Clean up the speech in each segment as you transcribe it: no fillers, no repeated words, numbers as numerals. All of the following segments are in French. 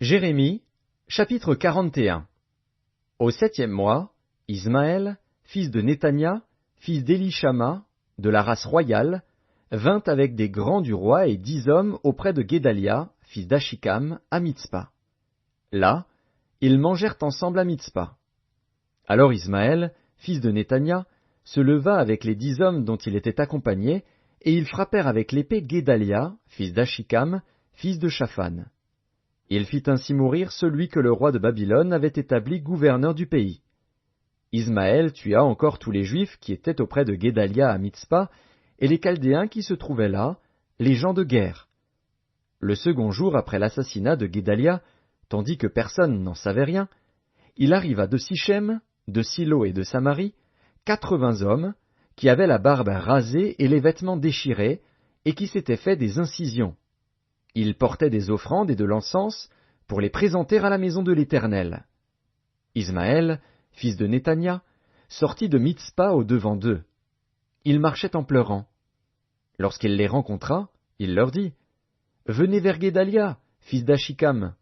Jérémie, chapitre 41. Au 7e mois, Ismaël, fils de Néthania, fils d'Élishama, de la race royale, vint avec des grands du roi et 10 hommes auprès de Guédalia, fils d'Achikam, à Mitzpa. Là, ils mangèrent ensemble à Mitzpa. Alors Ismaël, fils de Néthania, se leva avec les 10 hommes dont il était accompagné, et ils frappèrent avec l'épée Guédalia, fils d'Achikam, fils de Shaphan. Il fit ainsi mourir celui que le roi de Babylone avait établi gouverneur du pays. Ismaël tua encore tous les Juifs qui étaient auprès de Guédalia à Mitzpa, et les Chaldéens qui se trouvaient là, les gens de guerre. Le second jour après l'assassinat de Guédalia, tandis que personne n'en savait rien, il arriva de Sichem, de Silo et de Samarie, 80 hommes, qui avaient la barbe rasée et les vêtements déchirés, et qui s'étaient fait des incisions. Ils portaient des offrandes et de l'encens pour les présenter à la maison de l'Éternel. Ismaël, fils de Néthania, sortit de Mitzpa au devant d'eux. Il marchait en pleurant. Lorsqu'il les rencontra, il leur dit, « Venez vers Guédalia, fils d'Achikam. »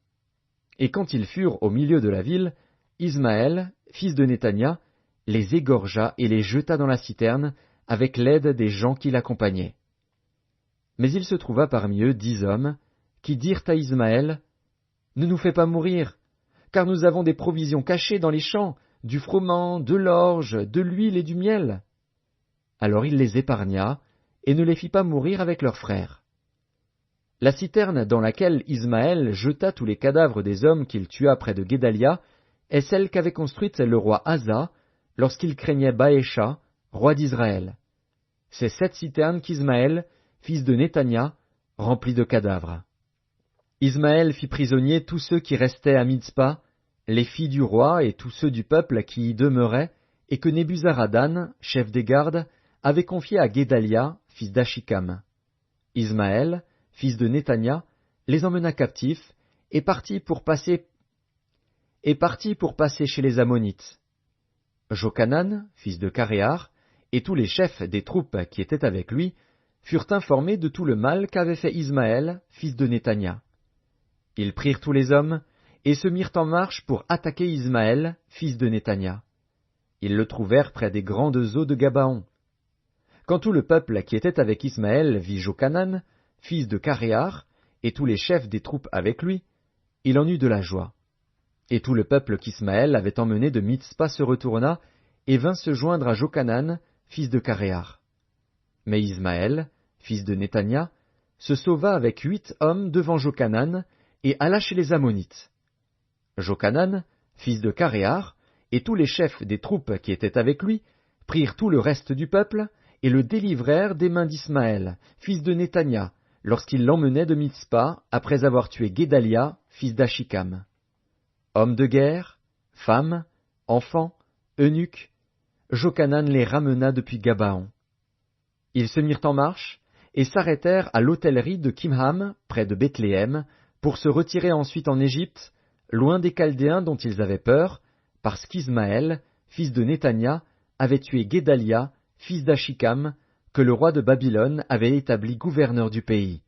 Et quand ils furent au milieu de la ville, Ismaël, fils de Néthania, les égorgea et les jeta dans la citerne avec l'aide des gens qui l'accompagnaient. Mais il se trouva parmi eux 10 hommes qui dirent à Ismaël, « Ne nous fais pas mourir, car nous avons des provisions cachées dans les champs, du froment, de l'orge, de l'huile et du miel. » Alors il les épargna et ne les fit pas mourir avec leurs frères. La citerne dans laquelle Ismaël jeta tous les cadavres des hommes qu'il tua près de Guédalia est celle qu'avait construite le roi Asa lorsqu'il craignait Baécha, roi d'Israël. C'est cette citerne qu'Ismaël, fils de Néthania, remplit de cadavres. Ismaël fit prisonnier tous ceux qui restaient à Mitzpa, les filles du roi et tous ceux du peuple qui y demeuraient, et que Nebuzaradan, chef des gardes, avait confié à Guédalia, fils d'Achikam. Ismaël, fils de Néthania, les emmena captifs, et partit pour passer chez les Ammonites. Jochanan, fils de Caréar, et tous les chefs des troupes qui étaient avec lui, furent informés de tout le mal qu'avait fait Ismaël, fils de Néthania. Ils prirent tous les hommes, et se mirent en marche pour attaquer Ismaël, fils de Néthania. Ils le trouvèrent près des grandes eaux de Gabaon. Quand tout le peuple qui était avec Ismaël vit Jochanan, fils de Caréar, et tous les chefs des troupes avec lui, il en eut de la joie. Et tout le peuple qu'Ismaël avait emmené de Mitzpa se retourna, et vint se joindre à Jochanan, fils de Caréar. Mais Ismaël, fils de Néthania, se sauva avec 8 hommes devant Jochanan, et alla chez les Ammonites. Jochanan, fils de Caréar, et tous les chefs des troupes qui étaient avec lui, prirent tout le reste du peuple, et le délivrèrent des mains d'Ismaël, fils de Néthania, lorsqu'il l'emmenait de Mitzpa, après avoir tué Guédalia, fils d'Achikam. Hommes de guerre, femmes, enfants, eunuques, Jochanan les ramena depuis Gabaon. Ils se mirent en marche, et s'arrêtèrent à l'hôtellerie de Kimham, près de Bethléem, pour se retirer ensuite en Égypte, loin des Chaldéens dont ils avaient peur, parce qu'Ismaël, fils de Néthania, avait tué Guédalia, fils d'Achikam, que le roi de Babylone avait établi gouverneur du pays.